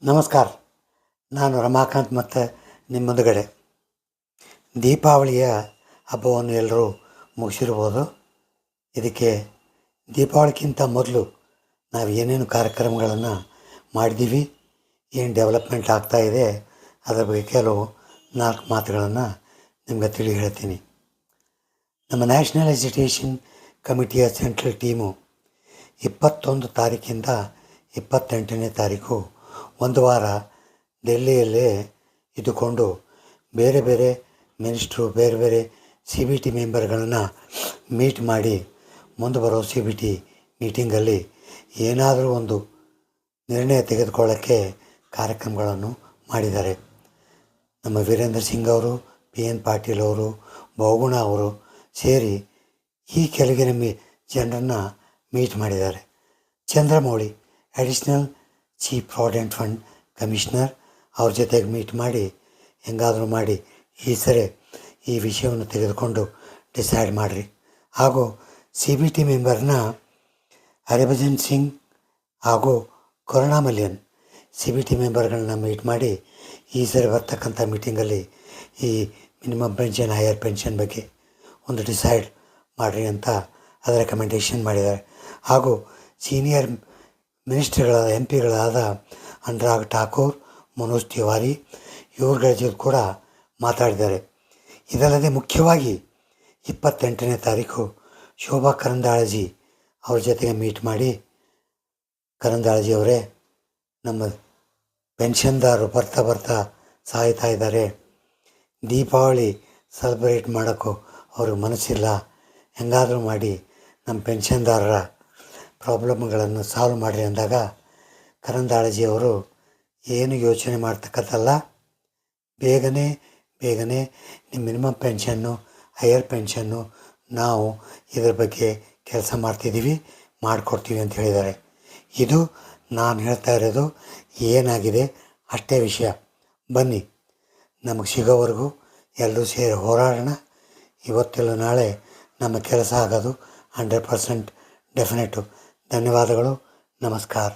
ನಮಸ್ಕಾರ. ನಾನು ರಮಾಕಾಂತ್ ಮತ್ತು ನಿಮ್ಮ ಮುಂದುಗಡೆ ದೀಪಾವಳಿಯ ಹಬ್ಬವನ್ನು ಎಲ್ಲರೂ ಮುಗಿಸಿರ್ಬೋದು. ಇದಕ್ಕೆ ದೀಪಾವಳಿಗಿಂತ ಮೊದಲು ನಾವು ಏನೇನು ಕಾರ್ಯಕ್ರಮಗಳನ್ನು ಮಾಡಿದ್ದೀವಿ, ಏನು ಡೆವಲಪ್ಮೆಂಟ್ ಆಗ್ತಾಯಿದೆ ಅದರ ಬಗ್ಗೆ ಕೆಲವು 4 ಮಾತುಗಳನ್ನು ನಿಮಗೆ ತಿಳಿ ಹೇಳ್ತೀನಿ. ನಮ್ಮ ನ್ಯಾಷನಲ್ ಎಜುಕೇಷನ್ ಕಮಿಟಿಯ ಸೆಂಟ್ರಲ್ ಟೀಮು 21 ತಾರೀಕಿಂದ 28ನೇ ತಾರೀಕು ಒಂದು ವಾರ ಡೆಲ್ಲಿಯಲ್ಲೇ ಇದ್ದುಕೊಂಡು ಬೇರೆ ಬೇರೆ ಮಿನಿಸ್ಟ್ರು, ಬೇರೆ ಬೇರೆ CBT ಮೆಂಬರ್ಗಳನ್ನು ಮೀಟ್ ಮಾಡಿ ಮುಂದೆ ಬರೋ CBT ಮೀಟಿಂಗಲ್ಲಿ ಏನಾದರೂ ಒಂದು ನಿರ್ಣಯ ತೆಗೆದುಕೊಳ್ಳೋಕ್ಕೆ ಕಾರ್ಯಕ್ರಮಗಳನ್ನು ಮಾಡಿದ್ದಾರೆ. ನಮ್ಮ ವೀರೇಂದ್ರ ಸಿಂಗ್ ಅವರು, PN ಪಾಟೀಲ್ ಅವರು, ಬಹುಗುಣ ಅವರು ಸೇರಿ ಈ ಕೆಳಗಿನ ಜನರನ್ನು ಮೀಟ್ ಮಾಡಿದ್ದಾರೆ. Chandramouli additional chief provident fund commissioner ಅವ್ರ ಜೊತೆಗೆ ಮೀಟ್ ಮಾಡಿ ಹೆಂಗಾದರೂ ಮಾಡಿ ಈ ಸರಿ ಈ ವಿಷಯವನ್ನು ತೆಗೆದುಕೊಂಡು ಡಿಸೈಡ್ ಮಾಡಿರಿ. ಹಾಗೂ CBT ಮೆಂಬರ್ನ ಹರಿಭಜನ್ ಸಿಂಗ್ ಹಾಗೂ ಕರುಣಾಮಲ್ಯನ್ CBT ಮೆಂಬರ್ಗಳನ್ನ ಮೀಟ್ ಮಾಡಿ ಈ ಸರಿ ಬರ್ತಕ್ಕಂಥ ಮೀಟಿಂಗಲ್ಲಿ ಈ ಮಿನಿಮಮ್ ಪೆನ್ಷನ್, ಹೈಯರ್ ಪೆನ್ಷನ್ ಬಗ್ಗೆ ಒಂದು ಡಿಸೈಡ್ ಮಾಡಿರಿ ಅಂತ ಅದು ರೆಕಮೆಂಡೇಷನ್ ಮಾಡಿದ್ದಾರೆ. ಹಾಗೂ ಸೀನಿಯರ್ ಮಿನಿಸ್ಟ್ರಿಗಳಾದ MP ಅನುರಾಗ್ ಠಾಕೂರ್, ಮನೋಜ್ ತಿವಾರಿ ಇವ್ರುಗಳ ಜೊತೆ ಕೂಡ ಮಾತಾಡಿದ್ದಾರೆ. ಇದಲ್ಲದೆ ಮುಖ್ಯವಾಗಿ 28ನೇ ತಾರೀಕು ಶೋಭಾ ಕರಂದ್ಲಾಜೆ ಅವ್ರ ಜೊತೆಗೆ ಮೀಟ್ ಮಾಡಿ, ಕರಂದ್ಲಾಜೆ ಅವರೇ, ನಮ್ಮ ಪೆನ್ಷನ್ದಾರರು ಬರ್ತಾ ಸಾಯ್ತಾ ಇದ್ದಾರೆ, ದೀಪಾವಳಿ ಸೆಲೆಬ್ರೇಟ್ ಮಾಡೋಕ್ಕೂ ಅವ್ರಿಗೆ ಮನಸ್ಸಿಲ್ಲ, ಹೆಂಗಾದರೂ ಮಾಡಿ ನಮ್ಮ ಪೆನ್ಷನ್ದಾರರ ಪ್ರಾಬ್ಲಮ್ಗಳನ್ನು ಸಾಲ್ವ್ ಮಾಡಿರಿ ಅಂದಾಗ ಕರಂದ್ಲಾಜೆ ಅವರು ಏನು ಯೋಚನೆ ಮಾಡ್ತಕ್ಕಂಥಲ್ಲ, ಬೇಗನೆ ನಿಮ್ಮ ಮಿನಿಮಮ್ ಪೆನ್ಷನ್ನು, ಹೈಯರ್ ಪೆನ್ಷನ್ನು ನಾವು ಇದ್ರ ಬಗ್ಗೆ ಕೆಲಸ ಮಾಡ್ತಿದ್ದೀವಿ, ಮಾಡಿಕೊಡ್ತೀವಿ ಅಂತ ಹೇಳಿದ್ದಾರೆ. ಇದು ನಾನು ಹೇಳ್ತಾ ಇರೋದು ಏನಾಗಿದೆ ಅಷ್ಟೇ ವಿಷಯ. ಬನ್ನಿ, ನಮಗೆ ಸಿಗೋವರೆಗೂ ಎಲ್ಲರೂ ಸೇರಿ ಹೋರಾಡೋಣ. ಇವತ್ತೆಲ್ಲ ನಾಳೆ ನಮ್ಮ ಕೆಲಸ ಆಗೋದು 100% ಡೆಫಿನೆಟು. ಧನ್ಯವಾದಗಳು. ನಮಸ್ಕಾರ.